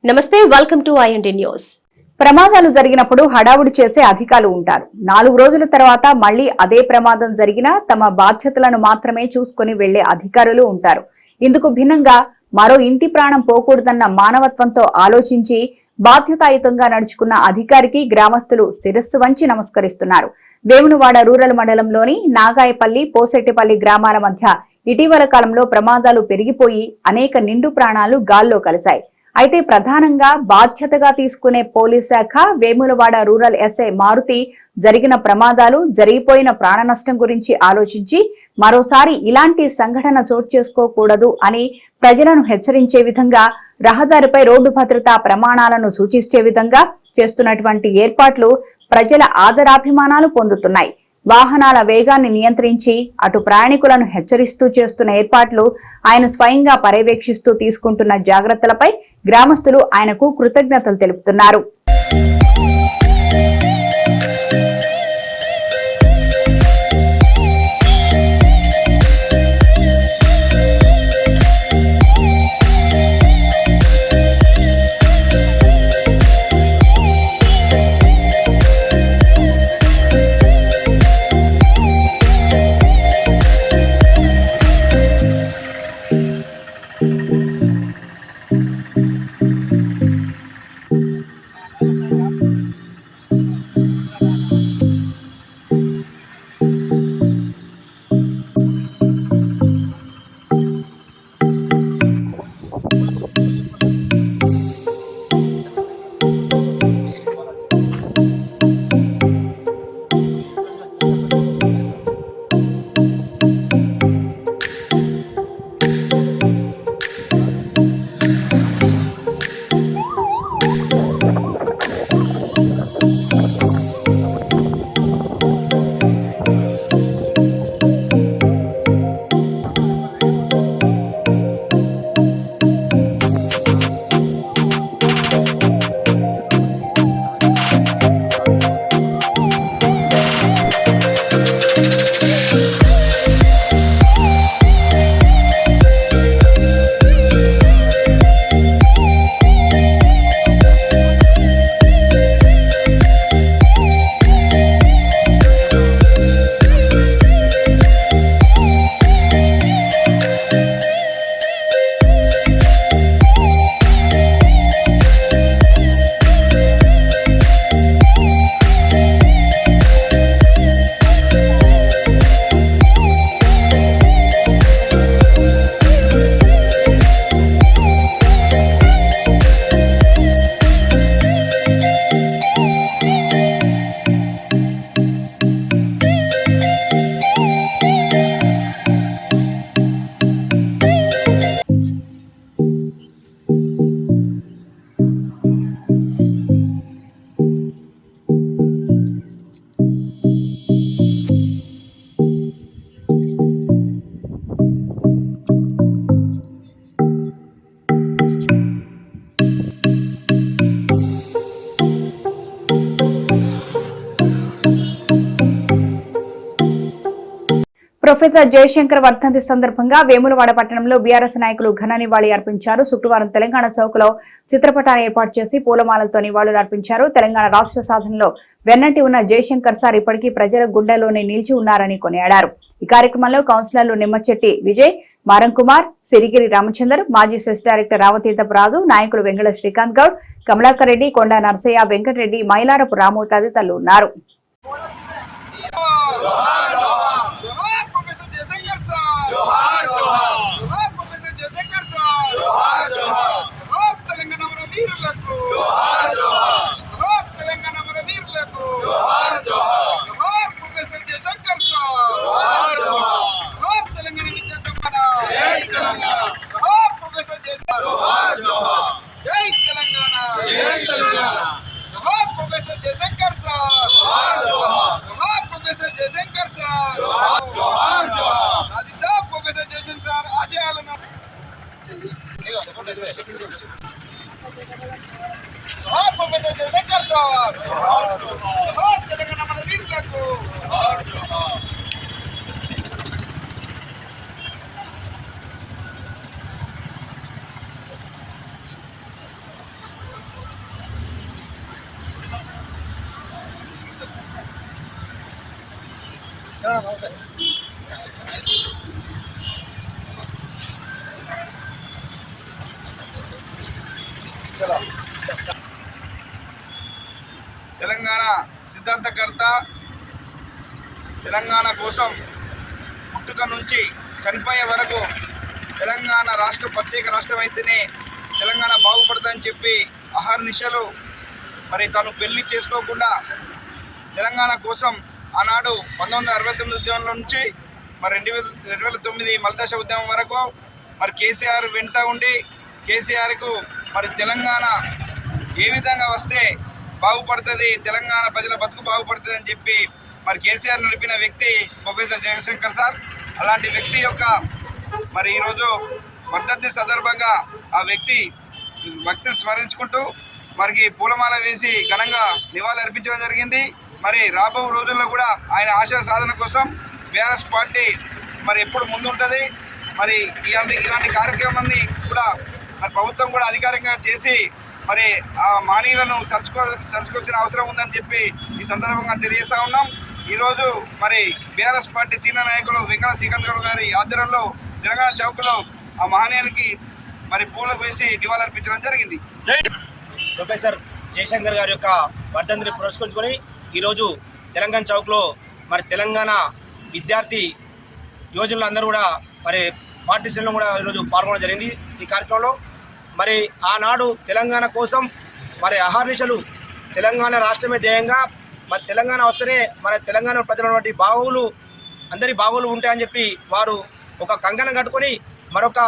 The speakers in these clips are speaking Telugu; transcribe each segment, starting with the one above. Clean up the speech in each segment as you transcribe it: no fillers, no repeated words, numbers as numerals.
నమస్తే, వెల్కమ్ టు ఐఎన్టీ న్యూస్. ప్రమాదాలు జరిగినప్పుడు హడావుడి చేసే అధికారులు ఉంటారు. 4 రోజుల తర్వాత మళ్లీ అదే ప్రమాదం జరిగినా తమ బాధ్యతలను మాత్రమే చూసుకుని వెళ్లే అధికారులు ఉంటారు. ఇందుకు భిన్నంగా మరో ఇంటి ప్రాణం పోకూడదన్న మానవత్వంతో ఆలోచించి బాధ్యతాయుతంగా నడుచుకున్న అధికారికి గ్రామస్తులు శిరస్సు వంచి నమస్కరిస్తున్నారు. వేములవాడ రూరల్ మండలంలోని నాగాయపల్లి, పోసెట్టిపల్లి గ్రామాల మధ్య ఇటీవల కాలంలో ప్రమాదాలు పెరిగిపోయి అనేక నిండు ప్రాణాలు గాల్లో కలిశాయి. అయితే ప్రధానంగా బాధ్యతగా తీసుకునే పోలీస్ శాఖ, వేములవాడ రూరల్ ఎస్ఐ మారుతి జరిగిన ప్రమాదాలు, జరిగిపోయిన ప్రాణ నష్టం గురించి ఆలోచించి మరోసారి ఇలాంటి సంఘటన చోటు చేసుకోకూడదు అని ప్రజలను హెచ్చరించే విధంగా, రహదారిపై రోడ్డు భద్రతా ప్రమాణాలను సూచించే విధంగా చేస్తున్నటువంటి ఏర్పాట్లు ప్రజల ఆదరాభిమానాలు పొందుతున్నాయి. వాహనాల వేగాన్ని నియంత్రించి అటు ప్రయాణికులను హెచ్చరిస్తూ చేస్తున్న ఏర్పాట్లు, ఆయన స్వయంగా పర్యవేక్షిస్తూ తీసుకుంటున్న జాగ్రత్తలపై గ్రామస్తులు ఆయనకు కృతజ్ఞతలు తెలుపుతున్నారు. ప్రొఫెసర్ జయశంకర్ వర్ధంతి సందర్భంగా వేములవాడ పట్టణంలో బీఆర్ఎస్ నాయకులు ఘన నివాళి అర్పించారు. శుక్రవారం తెలంగాణ చౌక్ లో చిత్రపటాన్ని ఏర్పాటు చేసి పూలమాలలతో నివాళులు అర్పించారు. తెలంగాణ రాష్ట్ర సాధనలో వెన్నట్టి ఉన్న జయశంకర్ సార్ ఇప్పటికీ ప్రజల గుండెల్లోనే నిలిచి ఉన్నారని కొనియాడారు. ఈ కార్యక్రమంలో కౌన్సిలర్లు నిమ్మచెట్టి విజయ్, మారం కుమార్, సిరిగిరి రామచందర్, మాజీ సెస్ డైరెక్టర్ రావతీర్థపు రాజు, నాయకులు వెంగళ శ్రీకాంత్ గౌడ్, కమలాకర్ రెడ్డి, కొండ నరసయ్య, వెంకటరెడ్డి, మైలారపు రాము తదితరులు ఉన్నారు. తెలంగాణ సిద్ధాంతకర్త, తెలంగాణ కోసం పుట్టుక నుంచి చనిపోయే వరకు తెలంగాణ రాష్ట్ర ప్రత్యేక రాష్ట్రం అయితేనే తెలంగాణ బాగుపడుతుందని చెప్పి అహర్నిశలు మరి తను పెళ్లి చేసుకోకుండా తెలంగాణ కోసం ఆనాడు 1969 ఉద్యమంలో నుంచి మరి 2009 మల్దశ ఉద్యమం వరకు మరి కేసీఆర్ వెంట ఉండి కేసీఆర్కు మరి తెలంగాణ ఏ విధంగా వస్తే బాగుపడుతుంది, తెలంగాణ ప్రజల బతుకు బాగుపడుతుంది అని చెప్పి మరి కేసీఆర్ నడిపిన వ్యక్తి ప్రొఫెసర్ జయశంకర్ సార్. అలాంటి వ్యక్తి యొక్క మరి ఈరోజు వర్ధంతి సందర్భంగా ఆ వ్యక్తిని స్మరించుకుంటూ మరికి పూలమాల వేసి ఘనంగా నివాళులు అర్పించడం జరిగింది. మరి రాబో రోజుల్లో కూడా ఆయన ఆశయ సాధన కోసం బీఆర్ఎస్ పార్టీ మరి ఎప్పుడు ముందుంటుంది. మరి ఇలాంటి కార్యక్రమాన్ని కూడా మరి ప్రభుత్వం కూడా అధికారికంగా చేసి మరి ఆ మానీయులను తలుచుకోవాల్సిన అవసరం ఉందని చెప్పి ఈ సందర్భంగా తెలియజేస్తూ ఉన్నాం. ఈరోజు మరి బీఆర్ఎస్ పార్టీ సీనియర్ నాయకులు వెంకట శ్రీకాంత్ గారి ఆధ్వర్యంలో తెలంగాణ చౌక్లో ఆ మహనీయునికి మరి పూలు వేసి నివాళులర్పించడం జరిగింది. ప్రొఫెసర్ జయశంకర్ గారి యొక్క వర్ధంతిని పురస్కరించుకొని ఈరోజు తెలంగాణ చౌక్లో మరి తెలంగాణ విద్యార్థి యువజనులు అందరూ కూడా మరి పార్టీ శ్రేణులు కూడా ఈరోజు పాల్గొనడం జరిగింది. ఈ కార్యక్రమంలో మరి ఆనాడు తెలంగాణ కోసం మరి అహర్నిశలు తెలంగాణ రాష్ట్రమే ధ్యేయంగా మరి తెలంగాణ వస్తేనే మన తెలంగాణ ప్రజలైనటువంటి బాగోగులు అందరి బాగోగులు ఉంటాయని చెప్పి వారు ఒక కంకణం కట్టుకొని మరొక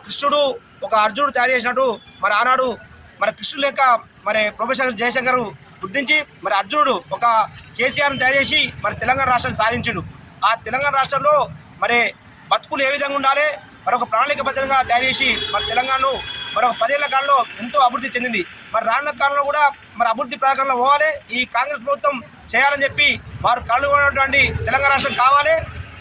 కృష్ణుడు ఒక అర్జునుడు తయారు చేసినట్టు మరి ఆనాడు మరి కృష్ణుడు లెక్క మరి ప్రొఫెసర్ జయశంకర్ గుర్తించి మరి అర్జునుడు ఒక కేసీఆర్ని తయారు చేసి మరి తెలంగాణ రాష్ట్రాన్ని సాధించాడు. ఆ తెలంగాణ రాష్ట్రంలో మరి బతుకులు ఏ విధంగా ఉండాలి మరొక ప్రణాళికబద్ధంగా తయారు చేసి మరి తెలంగాణను మరొక 10 ఏళ్ల కాలంలో ఎంతో అభివృద్ధి చెందింది. మరి రానున్న కాలంలో కూడా మరి అభివృద్ధి ప్రకారంలో పోవాలి, ఈ కాంగ్రెస్ ప్రభుత్వం చేయాలని చెప్పి వారు కళ్ళు ఉన్నటువంటి తెలంగాణ రాష్ట్రం కావాలి.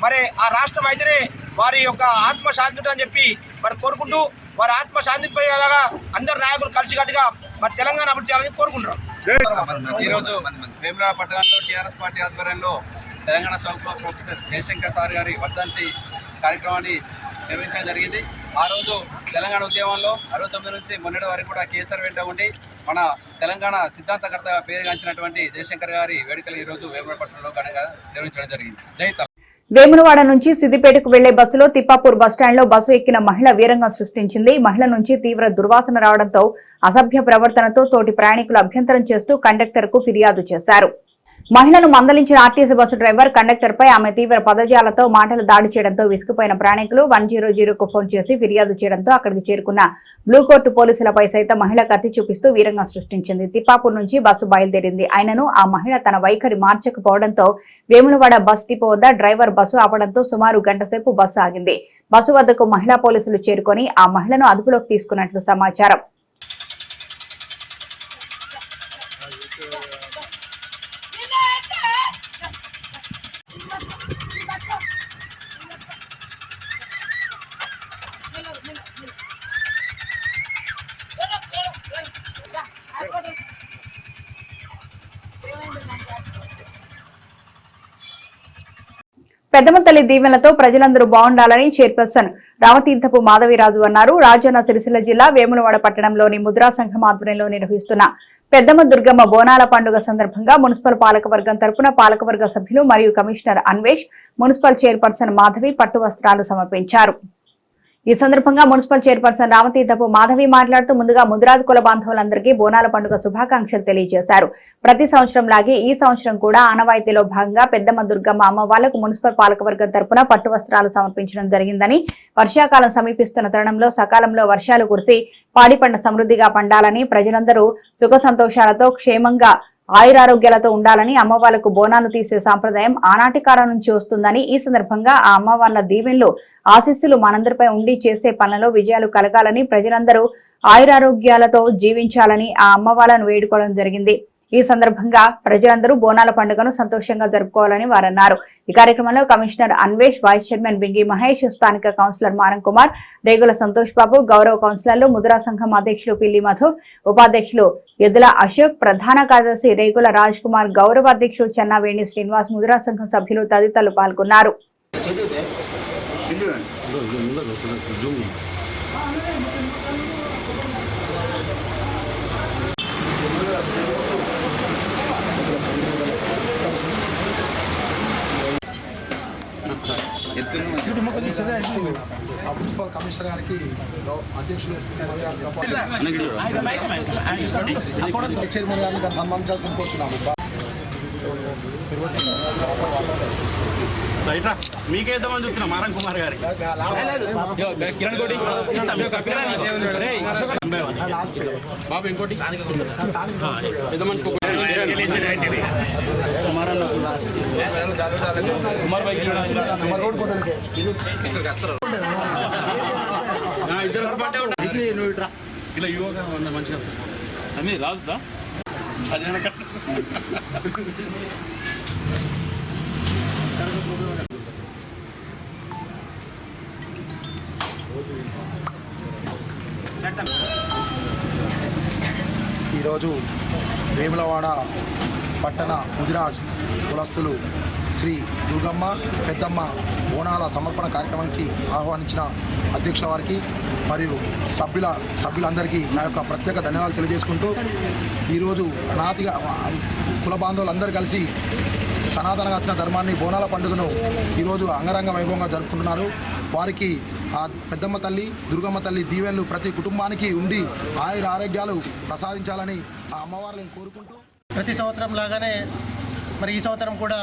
మరి ఆ రాష్ట్రం అయితేనే వారి యొక్క ఆత్మ శాంతి అని చెప్పి మరి కోరుకుంటూ వారి ఆత్మ శాంతిపోయేలాగా అందరు నాయకులు కలిసికట్టుగా మరి తెలంగాణ అభివృద్ధి చేయాలని కోరుకుంటున్నారు. ఈరోజు వేములవాడ పట్టణంలో టీఆర్ఎస్ పార్టీ ఆధ్వర్యంలో తెలంగాణ చౌక్లో ప్రొఫెసర్ జయశంకర్ సార్ గారి వర్ధంతి కార్యక్రమాన్ని నిర్వహించడం జరిగింది. ఆ రోజు తెలంగాణ ఉద్యమంలో 69 నుంచి మొన్నటి వరకు కూడా కేసీఆర్ వెంట ఉండి మన తెలంగాణ సిద్ధాంతకర్తగా పేరుగాంచినటువంటి జయశంకర్ గారి వేడుకలు ఈరోజు వేములవాడ పట్టణంలో ఘనంగా నిర్వహించడం జరిగింది. జై తెలంగాణ. వేములవాడ నుంచి సిద్దిపేటకు వెళ్లే బస్సులో తిప్పాపూర్ బస్టాండ్లో బస్సు ఎక్కిన మహిళ వీరంగం సృష్టించింది. మహిళ నుంచి తీవ్ర దుర్వాసన రావడంతో అసభ్య ప్రవర్తనతో తోటి ప్రయాణికులు అభ్యంతరం చేస్తూ కండక్టర్కు ఫిర్యాదు చేశారు. మహిళను మందలించిన ఆర్టీసీ బస్సు డ్రైవర్ కండక్టర్ పై ఆమె తీవ్ర పదజాలతో మాటలు దాడి చేయడంతో విసుగుపోయిన ప్రయాణికులు 100కు ఫోన్ చేసి ఫిర్యాదు చేయడంతో అక్కడికి చేరుకున్న బ్లూ కోర్టు పోలీసులపై సైతం మహిళ కత్తి చూపిస్తూ వీరంగం సృష్టించింది. తిప్పాపూర్ నుంచి బస్సు బయలుదేరింది. ఆయనను ఆ మహిళ తన వైఖరి మార్చకపోవడంతో వేములవాడ బస్ డిపో వద్ద డ్రైవర్ బస్సు ఆపడంతో సుమారు గంట సేపు బస్సు ఆగింది. బస్సు వద్దకు మహిళా పోలీసులు చేరుకొని ఆ మహిళను అదుపులోకి తీసుకున్నట్లు సమాచారం. పెద్దమ్మ తల్లి దీవెనలతో ప్రజలందరూ బాగుండాలని చైర్పర్సన్ రామతీర్థపు మాధవిరాజు అన్నారు. రాజన్న సిరిసిల్ల జిల్లా వేములవాడ పట్టణంలోని ముద్రా సంఘం ఆధ్వర్యంలో నిర్వహిస్తున్న పెద్దమ్మ దుర్గమ్మ బోనాల పండుగ సందర్భంగా మున్సిపల్ పాలకవర్గం తరపున పాలకవర్గ సభ్యులు మరియు commissioner Anvesh, municipal chairperson Madhavi పట్టు వస్త్రాలు సమర్పించారు. ఈ సందర్భంగా మున్సిపల్ చైర్పర్సన్ రామతీర్థపు మాధవి మాట్లాడుతూ ముందుగా ముదిరాజు కుల బాంధవులందరికీ బోనాల పండుగ శుభాకాంక్షలు తెలియజేశారు. ప్రతి సంవత్సరం లాగే ఈ సంవత్సరం కూడా ఆనవాయితీలో భాగంగా పెద్దమ్మ దుర్గమ్మ అమ్మవార్లకు మున్సిపల్ పాలకవర్గం తరపున పట్టు వస్త్రాలు సమర్పించడం జరిగిందని, వర్షాకాలం సమీపిస్తున్న తరుణంలో సకాలంలో వర్షాలు కురిసి పాడి పంట సమృద్ధిగా పండాలని, ప్రజలందరూ సుఖ సంతోషాలతో క్షేమంగా ఆయురారోగ్యాలతో ఉండాలని, అమ్మవార్లకు బోనాలు తీసే సాంప్రదాయం ఆనాటి కాలం నుంచి వస్తుందని, ఈ సందర్భంగా ఆ అమ్మవార్ల దీవెనలు ఆశీస్సులు మనందరిపై ఉండి చేసే పనులలో విజయాలు కలగాలని, ప్రజలందరూ ఆయురారోగ్యాలతో జీవించాలని ఆ అమ్మవార్లను వేడుకోవడం జరిగింది. ఈ సందర్భంగా ప్రజలందరూ బోనాల పండుగను సంతోషంగా జరుపుకోవాలని వారన్నారు. ఈ కార్యక్రమంలో commissioner Anvesh, vice chairman Bingi Mahesh, స్థానిక కౌన్సిలర్ మారం కుమార్, రేగుల సంతోష్ బాబు, గౌరవ కౌన్సిలర్లు ముద్రా సంఘం అధ్యక్షులు పిల్లి మధు, ఉపాధ్యక్షులు ఎద్దుల అశోక్, ప్రధాన కార్యదర్శి రేగుల రాజ్ కుమార్, గౌరవ అధ్యక్షులు చెన్నావేణి శ్రీనివాస్, ముద్రా సంఘం సభ్యులు తదితరులు పాల్గొన్నారు. మున్సిపల్ కమిషనర్ గారికి అధ్యక్షులు చైర్మన్ గారిని సన్మానించాల్సిన కోరుచున్నాము. మీకేద్దామని చూస్తున్నా మారం కుమార్ గారి కిరణ్ కోటి బాబు ఇంకోటి పెద్ద మనిషి కుమార్ బైక్ ఇద్దరు పట్టే ఉంటాయి నువ్వు ఇట్రా ఇలా యువగా ఉన్న మంచిగా అన్నీ రాదుదా ఈరోజు వేములవాడ పట్టణ ముదిరాజ్ కులస్తులు శ్రీ దుర్గమ్మ పెద్దమ్మ బోనాల సమర్పణ కార్యక్రమానికి ఆహ్వానించిన అధ్యక్షుల వారికి మరియు సభ్యులందరికీ నా యొక్క ప్రత్యేక ధన్యవాదాలు తెలియజేసుకుంటూ ఈరోజు నాతిగా కుల బాంధవులందరూ కలిసి సనాతనంగా వచ్చిన ధర్మాన్ని బోనాల పండుగను ఈరోజు అంగరంగ వైభవంగా జరుపుకుంటున్నారు. వారికి ఆ పెద్దమ్మ తల్లి దుర్గమ్మ తల్లి దీవెనలు ప్రతి కుటుంబానికి ఉండి ఆయుర ఆరోగ్యాలు ప్రసాదించాలని ఆ అమ్మవారిని కోరుకుంటూ ప్రతి సంవత్సరం లాగానే మరి ఈ సంవత్సరం కూడా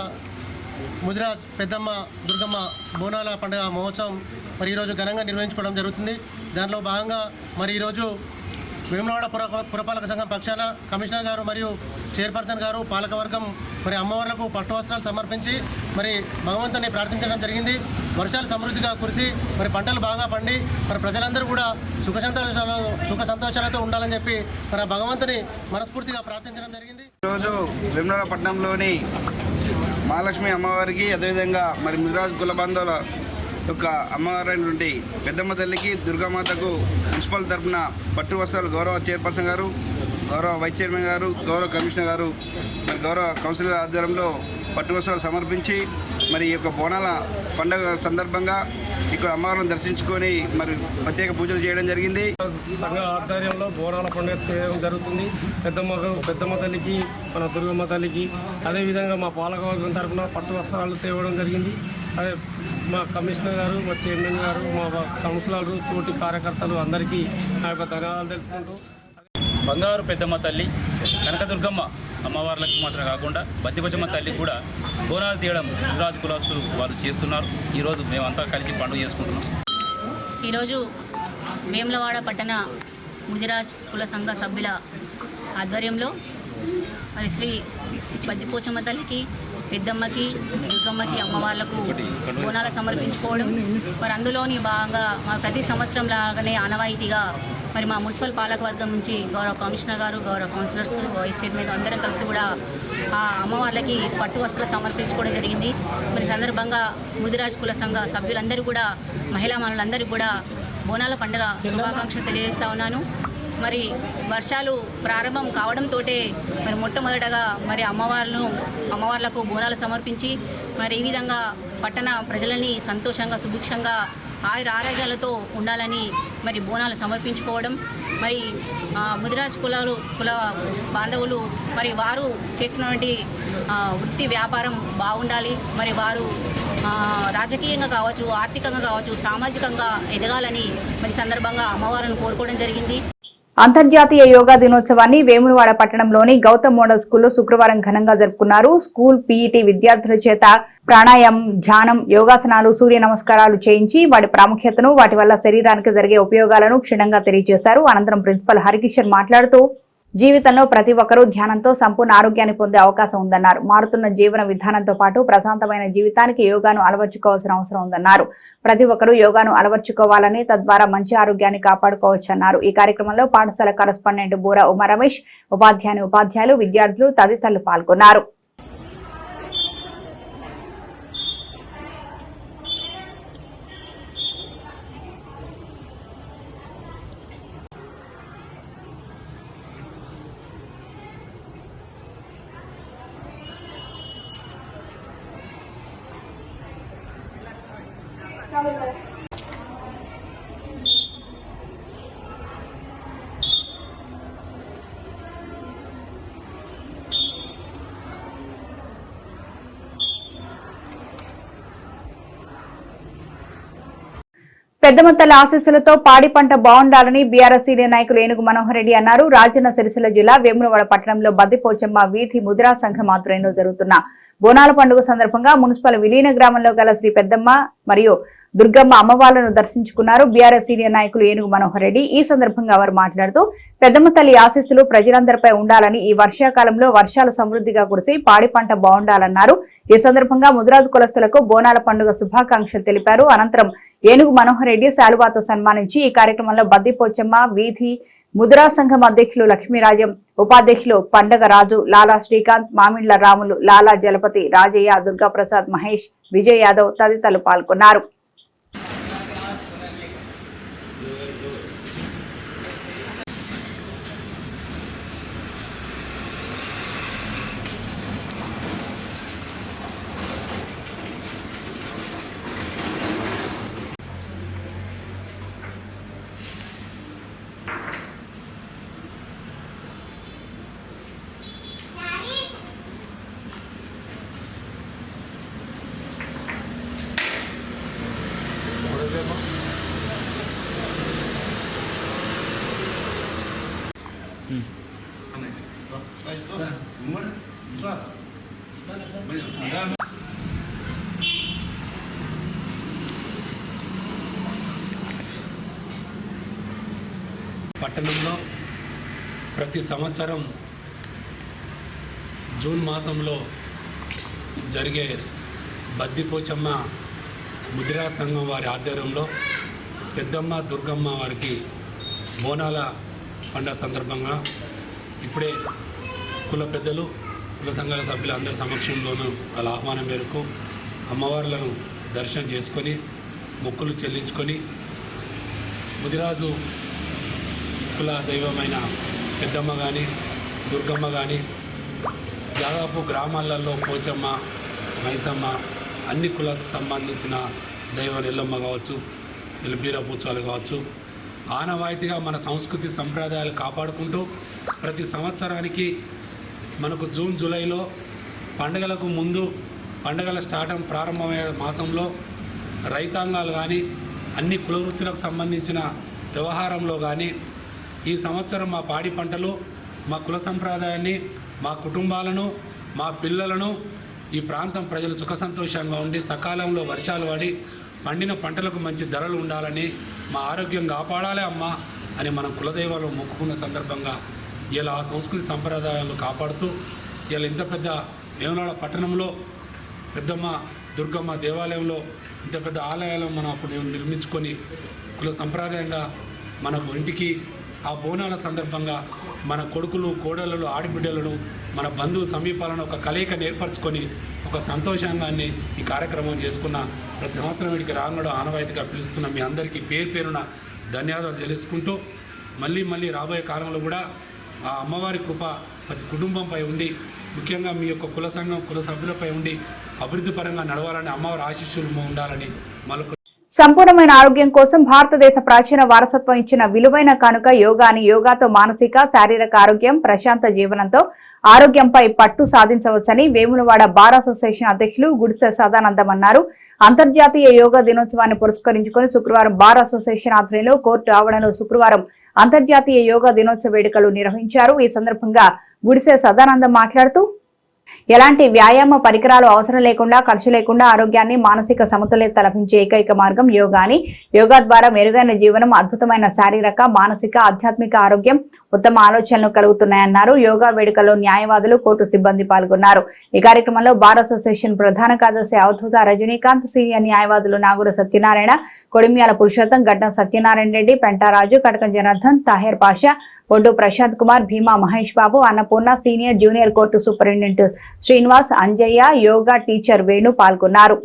ముదిరాజ్ పెద్దమ్మ దుర్గమ్మ బోనాల పండుగ మహోత్సవం మరి ఈరోజు ఘనంగా నిర్వహించుకోవడం జరుగుతుంది. దాంట్లో భాగంగా మరి ఈరోజు వేములవాడ పురపాలక సంఘం పక్షాన కమిషనర్ గారు మరియు చైర్పర్సన్ గారు పాలకవర్గం మరి అమ్మవార్లకు పట్టు వస్త్రాలు సమర్పించి మరి భగవంతుని ప్రార్థించడం జరిగింది. వర్షాలు సమృద్ధిగా కురిసి మరి పంటలు బాగా పండి మరి ప్రజలందరూ కూడా సుఖ సంతోషాలతో ఉండాలని చెప్పి మరి భగవంతుని మనస్ఫూర్తిగా ప్రార్థించడం జరిగింది. ఈరోజు వేములవాడ పట్టణంలోని మహాలక్ష్మి అమ్మవారికి అదేవిధంగా మరి ముదిరాజ్ కుల బంధువుల యొక్క అమ్మవారైనటువంటి పెద్దమ్మ తల్లికి దుర్గామాతకు మున్సిపల్ తరఫున పట్టు వస్త్రాలు గౌరవ చైర్పర్సన్ గారు, గౌరవ వైస్ చైర్మన్ గారు, గౌరవ కమిషనర్ గారు, మరి గౌరవ కౌన్సిలర్ ఆధ్వర్యంలో పట్టు వస్త్రాలు సమర్పించి మరి ఈ యొక్క బోనాల పండుగ సందర్భంగా ఇక్కడ అమ్మవారిని దర్శించుకొని మరి ప్రత్యేక పూజలు చేయడం జరిగింది. సంఘ ఆధ్వర్యంలో బోనాల పండుగ చేయడం జరుగుతుంది. పెద్దమ్మ తల్లికి, మన దుర్గమ్మ తల్లికి, అదేవిధంగా మా పాలకవర్గం తరఫున పట్టు వస్త్రాలు తేవడం జరిగింది. అదే మా కమిషనర్ గారు, మా చైర్మన్ గారు, మా కౌన్సిలర్లు, తోటి కార్యకర్తలు అందరికీ నా యొక్క ధన్యవాదాలు తెలుపుకుంటూ బంగారు పెద్దమ్మ తల్లి కనకదుర్గమ్మ అమ్మవార్లకు మాత్రం కాకుండా బద్దిపచ్చమ్మ తల్లి కూడా బోనాలు తీయడం ముదిరాజ్ కులస్తులు వాళ్ళు చేస్తున్నారు. ఈరోజు మేమంతా కలిసి పండుగ చేసుకుంటున్నాం. ఈరోజు వేములవాడ పట్టణ ముదిరాజ్ కుల సంఘ సభ్యుల ఆధ్వర్యంలో మరి శ్రీ బద్దిపోచమ్మ తల్లికి, పెద్దమ్మకి, దుర్గమ్మకి అమ్మవార్లకు బోనాలు సమర్పించుకోవడం మరి అందులోని భాగంగా మా ప్రతి సంవత్సరం లాగానే ఆనవాయితీగా మరి మా మున్సిపల్ పాలకవర్గం నుంచి గౌరవ కమిషనర్ గారు, గౌరవ కౌన్సిలర్స్, వైస్ చైర్మన్ అందరం కలిసి కూడా ఆ అమ్మవార్లకి పట్టు వస్త్రాలు సమర్పించుకోవడం జరిగింది. మరి సందర్భంగా ముదిరాజ్ కుల సంఘ సభ్యులందరూ కూడా, మహిళా మనులందరికీ కూడా బోనాల పండుగ శుభాకాంక్షలు తెలియజేస్తా ఉన్నాను. మరి వర్షాలు ప్రారంభం కావడంతో మరి మొట్టమొదటగా మరి అమ్మవార్లకు బోనాలు సమర్పించి మరి ఈ విధంగా పట్టణ ప్రజలని సంతోషంగా సుభిక్షంగా ఆయుర ఆరోగ్యాలతో ఉండాలని మరి బోనాలు సమర్పించుకోవడం. మరి ముదిరాజ్ కుల బాంధవులు మరి వారు చేస్తున్నటువంటి వృత్తి వ్యాపారం బాగుండాలి, మరి వారు రాజకీయంగా కావచ్చు, ఆర్థికంగా కావచ్చు, సామాజికంగా ఎదగాలని మరి సందర్భంగా అమ్మవారిని కోరుకోవడం జరిగింది. అంతర్జాతీయ యోగా దినోత్సవాన్ని వేములవాడ పట్టణంలోని గౌతమ్ మోడల్ స్కూల్లో శుక్రవారం ఘనంగా జరుపుకున్నారు. స్కూల్ పీఈటీ విద్యార్థుల చేత ప్రాణాయామం, ధ్యానం, యోగాసనాలు, సూర్య నమస్కారాలు చేయించి వాటి ప్రాముఖ్యతను, వాటి వల్ల శరీరానికి జరిగే ఉపయోగాలను క్షుణ్ణంగా తెలియజేశారు. అనంతరం ప్రిన్సిపల్ హరికిషన్ మాట్లాడుతూ జీవితంలో ప్రతి ఒక్కరూ ధ్యానంతో సంపూర్ణ ఆరోగ్యాన్ని పొందే అవకాశం ఉందన్నారు. మారుతున్న జీవన విధానంతో పాటు ప్రశాంతమైన జీవితానికి యోగాను అలవర్చుకోవాల్సిన అవసరం ఉందన్నారు. ప్రతి ఒక్కరూ యోగాను అలవర్చుకోవాలని, తద్వారా మంచి ఆరోగ్యాన్ని కాపాడుకోవచ్చన్నారు. ఈ కార్యక్రమంలో పాఠశాల కరెస్పాండెంట్ బూర ఉమా రమేష్, ఉపాధ్యాయులు, విద్యార్థులు తదితరులు పాల్గొన్నారు. పెద్దమొత్తల ఆశీస్సులతో పాడి పంట బాగుండాలని బీఆర్ఎస్ సీనియర్ నాయకులు ఏనుగు మనోహర్ రెడ్డి అన్నారు. రాజన్న సిరిసిల్ల జిల్లా వేములవాడ పట్టణంలో బద్దిపోచమ్మ వీధి ముదిరా సంఘం ఆధ్వర్యంలో జరుగుతున్న బోనాల పండుగ సందర్భంగా మున్సిపల్ విలీన గ్రామంలో గల శ్రీ పెద్దమ్మ మరియు దుర్గమ్మ అమ్మవార్లను దర్శించుకున్నారు బీఆర్ఎస్ సీనియర్ నాయకులు ఏనుగు మనోహర్ రెడ్డి. ఈ సందర్భంగా వారు మాట్లాడుతూ పెద్దమ్మ తల్లి ఆశీస్సులు ప్రజలందరిపై ఉండాలని, ఈ వర్షాకాలంలో వర్షాలు సమృద్ధిగా కురిసి పాడి పంట బాగుండాలన్నారు. ఈ సందర్భంగా ముదిరాజు కులస్తులకు బోనాల పండుగ శుభాకాంక్షలు తెలిపారు. అనంతరం ఏనుగు మనోహర్ రెడ్డి శాలువాతో సన్మానించి ఈ కార్యక్రమంలో బద్దిపోచమ్మ వీధి ముదిరా సంఘం అధ్యక్షులు లక్ష్మీరాజం, ఉపాధ్యక్షులు పండగ రాజు, లాలా శ్రీకాంత్, మామిండ్ల రాములు, లాలా జలపతి, రాజయ్య, దుర్గాప్రసాద్, మహేష్, విజయ్ యాదవ్ తదితరులు పాల్గొన్నారు. పట్టణంలో ప్రతి సంవత్సరం జూన్ మాసంలో జరిగే బద్దిపోచమ్మ ముదిరా సంఘం వారి ఆధ్వర్యంలో పెద్దమ్మ దుర్గమ్మ వారికి బోనాల పండుగ సందర్భంగా ఇప్పుడే కుల పెద్దలు, కుల సంఘాల సభ్యులు అందరి సమక్షంలోనూ వాళ్ళ ఆహ్వానం మేరకు అమ్మవార్లను దర్శనం చేసుకొని మొక్కులు చెల్లించుకొని ముదిరాజు కుల దైవమైన పెద్దమ్మ కానీ దుర్గమ్మ కానీ దాదాపు గ్రామాలలో పోచమ్మ, మైసమ్మ అన్ని కులాలకు సంబంధించిన దైవం ఎల్లమ్మ కావచ్చు, ఎల్బీర పూచాలు కావచ్చు, ఆనవాయితీగా మన సంస్కృతి సంప్రదాయాలు కాపాడుకుంటూ ప్రతి సంవత్సరానికి మనకు జూన్ జూలైలో పండుగలకు ముందు పండుగల ప్రారంభమయ్యే మాసంలో రైతాంగాలు కానీ అన్ని కుల వృత్తులకు సంబంధించిన వ్యవహారంలో కానీ ఈ సంవత్సరం మా పాడి పంటలు, మా కుల సంప్రదాయాన్ని, మా కుటుంబాలను, మా పిల్లలను, ఈ ప్రాంతం ప్రజలు సుఖ సంతోషంగా ఉండి సకాలంలో వర్షాలు పడి పండిన పంటలకు మంచి ధరలు ఉండాలని, మా ఆరోగ్యం కాపాడాలి అమ్మ అని మనం కులదైవాలు మొక్కుకున్న సందర్భంగా ఇలా ఆ సంస్కృతి సంప్రదాయాలను కాపాడుతూ ఇలా ఇంత పెద్ద వేములవాడ పట్టణంలో పెద్దమ్మ దుర్గమ్మ దేవాలయంలో ఇంత పెద్ద ఆలయాలను మనం అప్పుడు నిర్మించుకొని కుల సంప్రదాయంగా మనకు ఇంటికి ఆ బోనాల సందర్భంగా మన కొడుకులు, కోడళ్ళు, ఆడబిడ్డలను, మన బంధువు సమీపాలను ఒక కలయికను ఏర్పరచుకొని ఒక సంతోషంగాన్ని ఈ కార్యక్రమం చేసుకున్న ప్రతి సంవత్సరం వీడికి రాంగడం ఆనవాయితీగా పిలుస్తున్న మీ అందరికీ పేరున ధన్యవాదాలు తెలుసుకుంటూ మళ్ళీ రాబోయే కాలంలో కూడా ఆ అమ్మవారి కృప ప్రతి కుటుంబంపై ఉండి ముఖ్యంగా మీ యొక్క కుల సంఘం, కుల సభ్యులపై ఉండి అభివృద్ధి పరంగా నడవాలని అమ్మవారి ఆశీస్సులు ఉండాలని మరొక సంపూర్ణమైన ఆరోగ్యం కోసం భారతదేశ ప్రాచీన వారసత్వం ఇచ్చిన విలువైన కానుక యోగా అని, యోగాతో మానసిక, శారీరక ఆరోగ్యం, ప్రశాంత జీవనంతో ఆరోగ్యంపై పట్టు సాధించవచ్చని వేములవాడ బార్ అసోసియేషన్ అధ్యక్షులు గుడిసె సదానందం అన్నారు. అంతర్జాతీయ యోగా దినోత్సవాన్ని పురస్కరించుకొని శుక్రవారం బార్ అసోసియేషన్ ఆధ్వర్యంలో కోర్టు ఆవరణలో శుక్రవారం అంతర్జాతీయ యోగా దినోత్సవ వేడుకలు నిర్వహించారు. ఈ సందర్భంగా గుడిసె సదానందం మాట్లాడుతూ ఎలాంటి వ్యాయామ పరికరాలు అవసరం లేకుండా ఖర్చు లేకుండా ఆరోగ్యాన్ని మానసిక సమతుల్యత లభించే ఏకైక మార్గం యోగా అని, యోగా ద్వారా మెరుగైన జీవనం, అద్భుతమైన శారీరక, మానసిక, ఆధ్యాత్మిక ఆరోగ్యం, ఉత్తమ ఆలోచనలు కలుగుతున్నాయన్నారు. యోగా వేడుకల్లో న్యాయవాదులు, కోర్టు సిబ్బంది పాల్గొన్నారు. ఈ కార్యక్రమంలో బార్ అసోసియేషన్ ప్రధాన కార్యదర్శి అవధూత రజనీకాంత్, సీనియర్ న్యాయవాదులు నాగూర Satyanarayana, Kodimyala Purushottam, Gaddam Satyanarayana Reddy, Pentaraju, Katakam Janardhan, Taher Pasha, Boddu Prashant Kumar, Bheema Mahesh Babu, Annapurna, senior junior court superintendent Srinivas, Anjaiah, yoga teacher Venu పాల్గొన్నారు.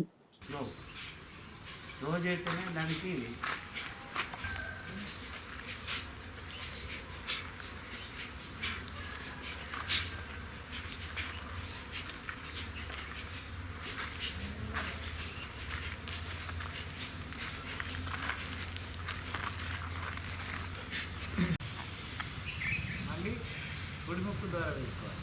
గుడిముక్కు ద్వారా వేసుకోవాలి.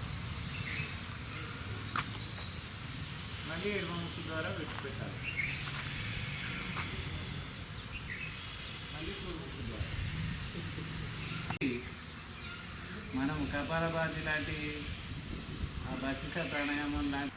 మళ్ళీ ఎడమముక్కు ద్వారా విడిచిపెట్టాలి. మళ్ళీ కుడిముక్కు ద్వారా. మనం కపాలభాతి లాంటి ఆ భక్షిక ప్రాణాయామం లాంటి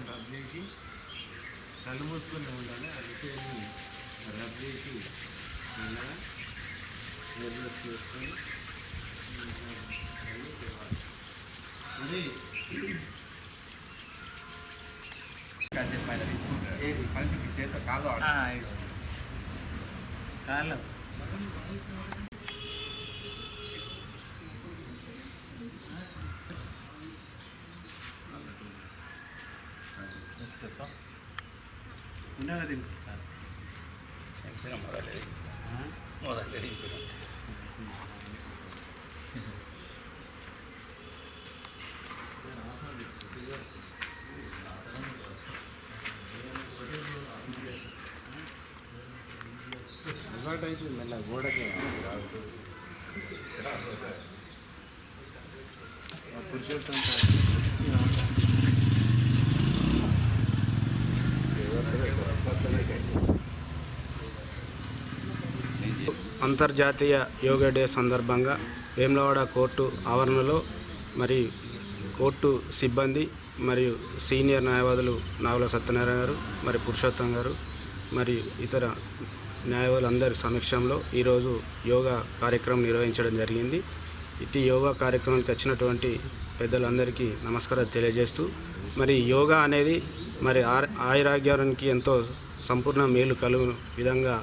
రబ్ చేసి కళ్ళు మూసుకొని ఉండాలి. ఆ విషయాన్ని రబ్ చేసి మెల్లగా నిర్లక్ష్యం చేసుకొని మరి చేత కాళ్ళు కాళ్ళు మెల్ల గోడకి పురుషోత్తం అంతర్జాతీయ యోగా డే సందర్భంగా వేములవాడ కోర్టు ఆవరణలో మరి కోర్టు సిబ్బంది మరియు సీనియర్ న్యాయవాదులు నాగుల సత్యనారాయణ గారు, మరి పురుషోత్తం గారు, మరియు ఇతర న్యాయవాదులందరి సమక్షంలో ఈరోజు యోగా కార్యక్రమం నిర్వహించడం జరిగింది. ఇటు యోగా కార్యక్రమానికి వచ్చినటువంటి పెద్దలందరికీ నమస్కారాలు తెలియజేస్తూ, మరి యోగా అనేది మరి ఆయురాగ్యానికి ఎంతో సంపూర్ణ మేలు కలుగు విధంగా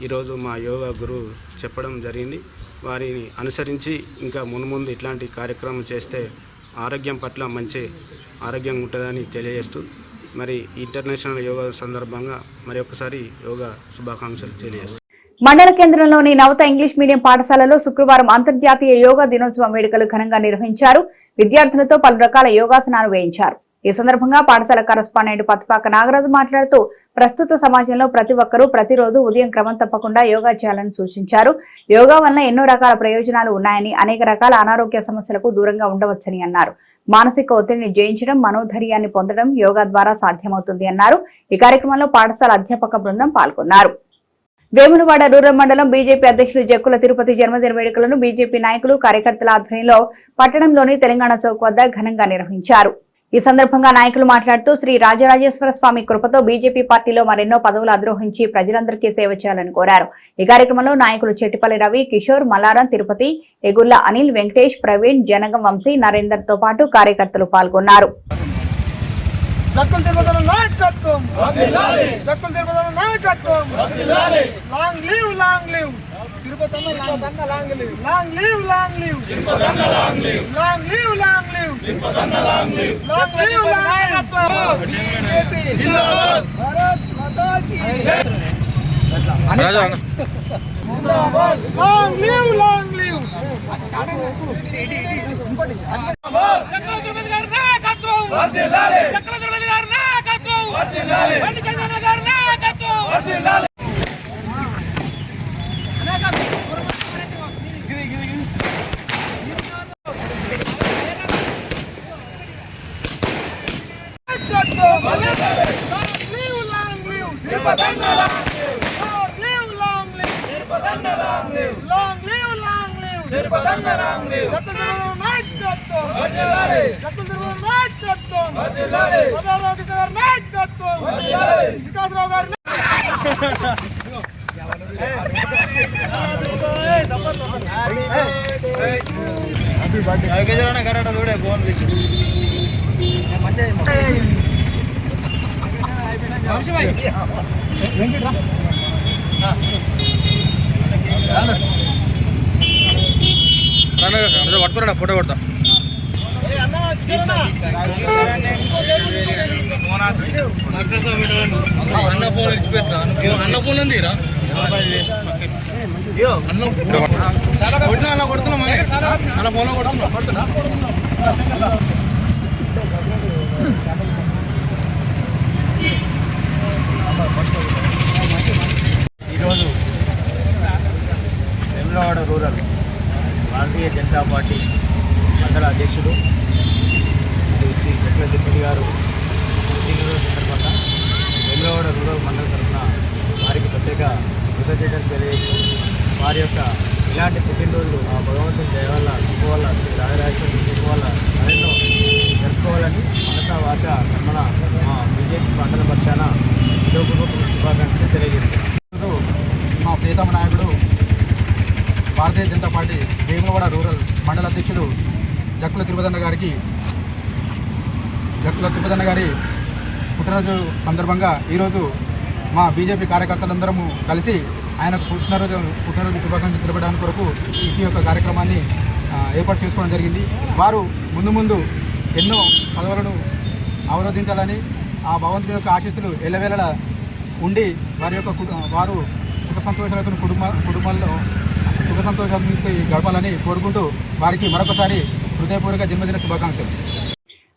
ఈరోజు మా యోగా గురువు చెప్పడం జరిగింది. వారిని అనుసరించి ఇంకా మున్ముందు ఇట్లాంటి కార్యక్రమం చేస్తే ఆరోగ్యం పట్ల మంచి ఆరోగ్యం ఉంటుందని తెలియజేస్తూ, మరి ఇంటర్నేషనల్ యోగా సందర్భంగా మరి ఒకసారి యోగా శుభాకాంక్షలు తెలియజేస్తాం. మండల కేంద్రంలోని నవత ఇంగ్లీష్ మీడియం పాఠశాలలో శుక్రవారం అంతర్జాతీయ యోగా దినోత్సవం వేడుకలు ఘనంగా నిర్వహించారు. విద్యార్థులతో పలు రకాల యోగాసనాలు వేయించారు. ఈ సందర్భంగా పాఠశాల కరస్పాండెంట్ పత్తిపాక నాగరాజు మాట్లాడుతూ, ప్రస్తుత సమాజంలో ప్రతి ఒక్కరూ ప్రతిరోజు ఉదయం క్రమం తప్పకుండా యోగా చేయాలని సూచించారు. యోగా వల్ల ఎన్నో రకాల ప్రయోజనాలు ఉన్నాయని, అనేక రకాల అనారోగ్య సమస్యలకు దూరంగా ఉండవచ్చని అన్నారు. మానసిక ఒత్తిడిని జయించడం, మనోధైర్యాన్ని పొందడం యోగా ద్వారా సాధ్యమవుతుంది అన్నారు. ఈ కార్యక్రమంలో పాఠశాల అధ్యాపక బృందం పాల్గొన్నారు. వేములవాడ రూరల్ మండలం బీజేపీ అధ్యక్షులు జక్కుల తిరుపతి జన్మదిన వేడుకలను బీజేపీ నాయకులు, కార్యకర్తల ఆధ్వర్యంలో పట్టణంలోని తెలంగాణ చౌక్ వద్ద ఘనంగా నిర్వహించారు. ఈ సందర్భంగా నాయకులు మాట్లాడుతూ, శ్రీ రాజరాజేశ్వర స్వామి కృపతో బీజేపీ పార్టీలో మరెన్నో పదవులు అధిరోహించి ప్రజలందరికీ సేవ చేయాలని కోరారు. ఈ కార్యక్రమంలో నాయకులు చెట్టిపల్లి రవి, కిషోర్, మల్లారం తిరుపతి, ఎగుర్ల అనిల్, వెంకటేష్, ప్రవీణ్, జనగం వంశీ, నరేందర్ తో పాటు కార్యకర్తలు పాల్గొన్నారు. పట్టుకురా ఫోటో కొడతా అన్న ఫోన్ ఇచ్చిపెట్టా అన్న ఫోన్ ఉందిరా అన్న కొడుతున్నాం అన్న ఫోన్ కొడుతున్నా ఈరోజు వేములవాడ రూరల్ భారతీయ జనతా పార్టీ మండల అధ్యక్షుడు శ్రీ జట్ల తిరుపతి గారు పుట్టినరోజు సందర్భంగా వేములవాడ రూరల్ మండల తరఫున వారికి ప్రత్యేక కృతజ్ఞతలు తెలియజేస్తూ వారి యొక్క ఇలాంటి పుట్టినరోజులు ఆ భగవంతుని దయ వల్ల కృప వల్ల శ్రీ రాజరాజేశ్వరి కృప వల్ల మరెన్నో జరుపుకోవాలని మనసా వాచ కర్మణ మా బీజేపీ మండల పక్షాన విలువపూర్వక శుభాకాంక్షలు తెలియజేస్తున్నాను. మా ప్రియతమ నాయకుడు భారతీయ జనతా పార్టీ వేములవాడ రూరల్ మండల అధ్యక్షుడు జక్కుల తిరుపతన్న గారి పుట్టినరోజు సందర్భంగా ఈరోజు మా బీజేపీ కార్యకర్తలందరము కలిసి ఆయనకు పుట్టినరోజు శుభాకాంక్షలు తెలపడానికి కొరకు ఈ యొక్క కార్యక్రమాన్ని ఏర్పాటు చేసుకోవడం జరిగింది. వారు ముందు ఎన్నో పదవులను అవరోధించాలని ఆ భగవంతుని యొక్క ఆశీస్సులు ఎల్లవేళలా ఉండి వారు సుఖ సంతోషాలతో కుటుంబాల్లో సుఖ సంతోషాలతో గడపాలని కోరుకుంటూ వారికి మరొకసారి హృదయపూర్వక జన్మదిన శుభాకాంక్షలు.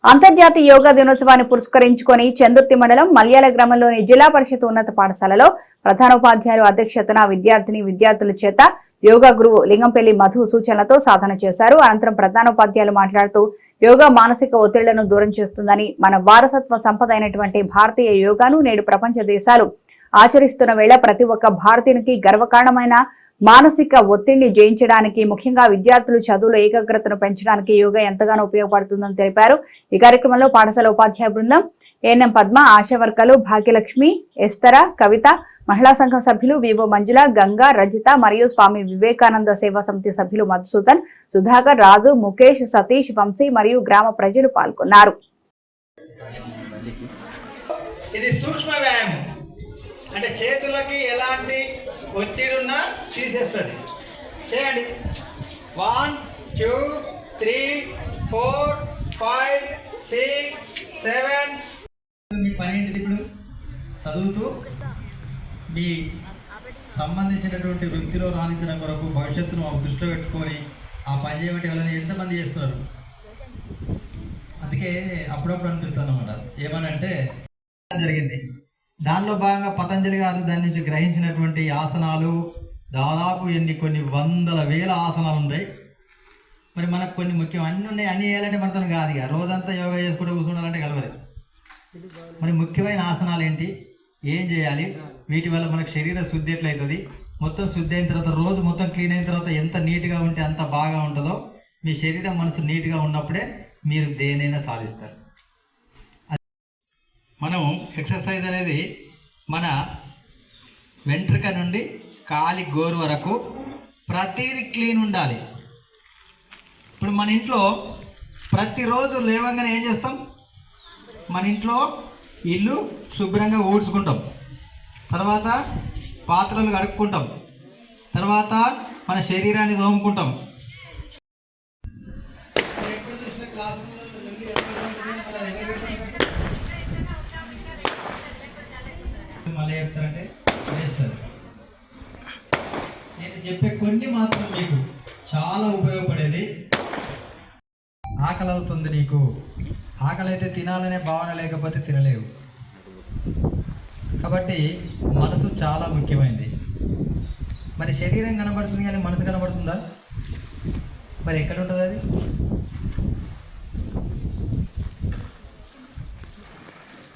అంతర్జాతీయ యోగా దినోత్సవాన్ని పురస్కరించుకొని చందుర్తి మండలం మల్యాల గ్రామంలోని జిల్లా పరిషత్ ఉన్నత పాఠశాలలో ప్రధానోపాధ్యాయులు అధ్యక్షతన విద్యార్థుల చేత యోగా గురువు లింగంపల్లి మధు సూచనలతో సాధన చేశారు. అనంతరం ప్రధానోపాధ్యాయులు మాట్లాడుతూ యోగా మానసిక ఒత్తిళ్లను దూరం చేస్తుందని, మన వారసత్వ సంపద అయినటువంటి భారతీయ యోగాను నేడు ప్రపంచ దేశాలు ఆచరిస్తున్న వేళ ప్రతి ఒక్క భారతీయునికి గర్వకారణమైన మానసిక ఒత్తిడిని జయించడానికి, ముఖ్యంగా విద్యార్థులు చదువులో ఏకాగ్రతను పెంచడానికి యోగా ఎంతగానో ఉపయోగపడుతుందని తెలిపారు. ఈ కార్యక్రమంలో పాఠశాల ఉపాధ్యాయ బృందం, ఏఎన్ఎం పద్మ, ఆశా వర్కర్లు భాగ్యలక్ష్మి, ఎస్తర, కవిత, మహిళా సంఘం సభ్యులు వివో మంజుల, గంగా, రజిత మరియు స్వామి వివేకానంద సేవా సమితి సభ్యులు మధుసూదన్, సుధాకర్, రాజు, ముఖేష్, సతీష్, వంశీ మరియు గ్రామ ప్రజలు పాల్గొన్నారు. ఇది సూక్ష్మ వ్యాయామం అంటే చేతులకి ఎలాంటి ఒత్తిడి ఉన్నా తీసేస్తుంది. చేయండి. 1 2 3 4 5 6 7. మీ పని ఏంటిది? ఇప్పుడు చదువుతూ మీ సంబంధించినటువంటి వృత్తిలో రాణించడం కొరకు భవిష్యత్తును దృష్టిలో పెట్టుకొని ఆ పని చేయబట్టి వాళ్ళని ఎంతమంది చేస్తున్నారు? అందుకే అప్పుడప్పుడు అనిపిస్తుంది అన్నమాట. ఏమనంటే జరిగింది దానిలో భాగంగా పతంజలి గారు దాని నుంచి గ్రహించినటువంటి ఆసనాలు దాదాపు కొన్ని వందల వేల ఆసనాలు ఉన్నాయి. మరి మనకు కొన్ని ముఖ్యం అన్నీ ఉన్నాయి. అన్నీ వేయాలంటే మనతో కాదు, ఇక రోజంతా యోగా చేసుకుంటూ కూర్చుండాలంటే కలవదు. మరి ముఖ్యమైన ఆసనాలు ఏంటి, ఏం చేయాలి, వీటి వల్ల మనకు శరీర శుద్ధి ఎట్లయితుంది, మొత్తం శుద్ధి అయిన తర్వాత రోజు మొత్తం క్లీన్ అయిన తర్వాత ఎంత నీట్గా ఉంటే అంత బాగా ఉంటుందో, మీ శరీరం మనసు నీట్గా ఉన్నప్పుడే మీరు దేనైనా సాధిస్తారు. మనం ఎక్సర్సైజ్ అనేది మన వెంట్రుక నుండి కాలి గోరు వరకు ప్రతిదీ క్లీన్ ఉండాలి. ఇప్పుడు మన ఇంట్లో ప్రతిరోజు లేవగానే ఏం చేస్తాం? మన ఇంట్లో ఇల్లు శుభ్రంగా ఊడ్చుకుంటాం, తర్వాత పాత్రలు కడుక్కుంటాం, తర్వాత మన శరీరాన్ని తోముకుంటాం. మళ్ళీ చెప్తారంటే వేస్తారు. చెప్పే కొన్ని మాత్రం మీకు చాలా ఉపయోగపడేది. ఆకలి అవుతుంది నీకు, ఆకలి అయితే తినాలనే భావన లేకపోతే తినలేవు. కాబట్టి మనసు చాలా ముఖ్యమైనది. మరి శరీరం కనబడుతుంది కానీ మనసు కనబడుతుందా? మరి ఎక్కడ ఉంటుంది అది?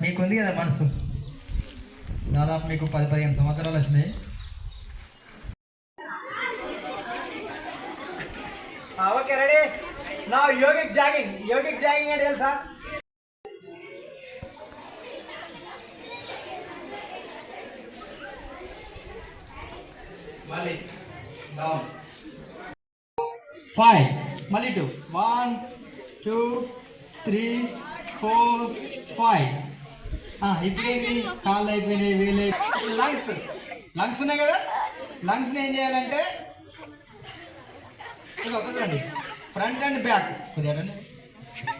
మీకుంది కదా మనసు, దాదాపు మీకు 10-15 సంవత్సరాలు వచ్చినాయి. ఓకే రెడీ నా యోగిక్ జాగింగ్ అంటే తెలుసా? మళ్ళీ డౌన్ 5 మళ్ళీ 2 1 2 3 4 5. ఇప్పుడేంటి కాళ్ళు అయిపోయినాయి, వీళ్ళు లంగ్స్ ఉన్నాయి కదా. లంగ్స్ని ఏం చేయాలంటే ఇది ఒకసారి ఫ్రంట్ అండ్ బ్యాక్ కొద్దిగా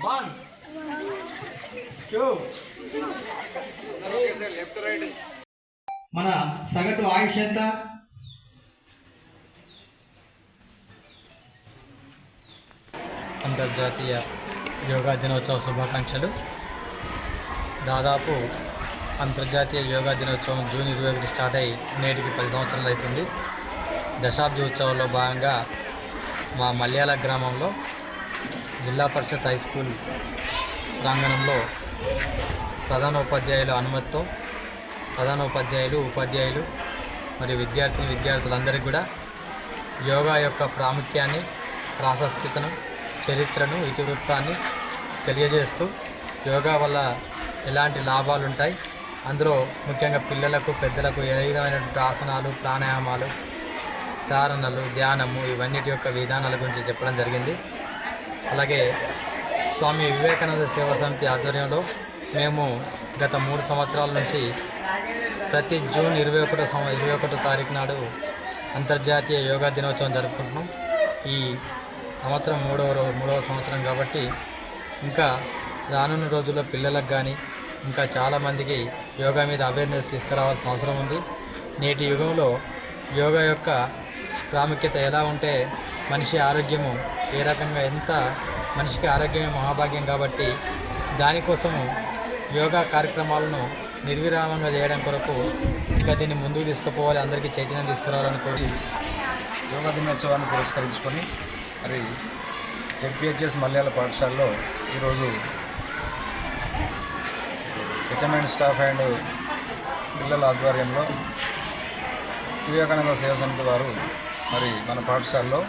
1 2. మన సగటు ఆయుష్ ఎంత? అంతర్జాతీయ యోగా దినోత్సవ శుభాకాంక్షలు. దాదాపు అంతర్జాతీయ యోగా దినోత్సవం జూన్ 21 స్టార్ట్ అయ్యి నేటికి 10 సంవత్సరాలు అవుతుంది. దశాబ్ది ఉత్సవంలో భాగంగా మా మల్యాల గ్రామంలో జిల్లా పరిషత్ హై స్కూల్ ప్రాంగణంలో ప్రధానోపాధ్యాయుల అనుమతితో ఉపాధ్యాయులు మరియు విద్యార్థులందరికీ కూడా యోగా యొక్క ప్రాముఖ్యాన్ని, ప్రాశస్త్యతను, చరిత్రను, ఇతివృత్తాన్ని తెలియజేస్తూ యోగా వల్ల ఎలాంటి లాభాలు ఉంటాయి, అందులో ముఖ్యంగా పిల్లలకు, పెద్దలకు ఏ విధమైనటువంటి ఆసనాలు, ప్రాణాయామాలు, ధారణలు, ధ్యానము ఇవన్నిటి యొక్క విధానాల గురించి చెప్పడం జరిగింది. అలాగే స్వామి వివేకానంద సేవా సమితి ఆధ్వర్యంలో మేము గత 3 సంవత్సరాల నుంచి ప్రతి జూన్ 21 తారీఖు నాడు అంతర్జాతీయ యోగా దినోత్సవం జరుపుకుంటున్నాం. ఈ సంవత్సరం మూడవ సంవత్సరం కాబట్టి ఇంకా రానున్న రోజుల్లో పిల్లలకు కానీ ఇంకా చాలామందికి యోగా మీద అవేర్నెస్ తీసుకురావాల్సిన అవసరం ఉంది. నేటి యుగంలో యోగా యొక్క ప్రాముఖ్యత ఎలా ఉంటే మనిషి ఆరోగ్యము ఏ రకంగా మనిషికి ఆరోగ్యమే మహాభాగ్యం కాబట్టి దానికోసము యోగా కార్యక్రమాలను నిర్విరామంగా చేయడం కొరకు ఇంకా దీన్ని ముందుకు తీసుకుపోవాలి, అందరికీ చైతన్యం తీసుకురావాలని కోరి యోగా దినోత్సవాన్ని పురస్కరించుకొని మరి జెడ్పిహెచ్ఎస్ మల్యాల పాఠశాలలో ఈరోజు హెచ్ఎంఎన్ స్టాఫ్ అండ్ పిల్లల ఆధ్వర్యంలో వివేకానంద సేవా సమితి వారు మరి మన పాఠశాలలో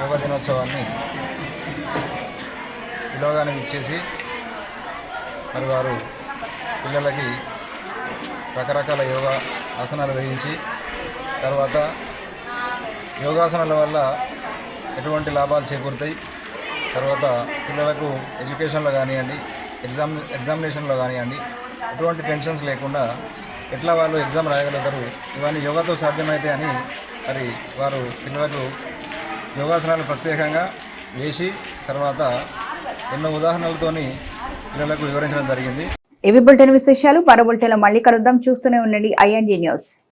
యోగా దినోత్సవాన్ని పిలవగానే ఇచ్చేసి మరి వారు పిల్లలకి రకరకాల యోగా ఆసనాలు వేయించి తర్వాత యోగాసనాల వల్ల ఎటువంటి లాభాలు చేకూరుతాయి, తర్వాత పిల్లలకు ఎడ్యుకేషన్లో కానివ్వండి, ఎగ్జామినేషన్లో కానివ్వండి ఎటువంటి టెన్షన్స్ లేకుండా ఎట్లా వాళ్ళు ఎగ్జామ్ రాయగలుగుతారు, ఇవన్నీ యోగాతో సాధ్యమైతే అని మరి వారు పిల్లలకు యోగాసనాలు ప్రత్యేకంగా వేసి తర్వాత ఎన్నో ఉదాహరణలతోని పిల్లలకు వివరించడం జరిగింది. ఇవి బులెటిన్ విశేషాలు. మరో బులెటిన్లో మళ్ళీ కలుద్దాం. చూస్తూనే ఉండండి IND న్యూస్.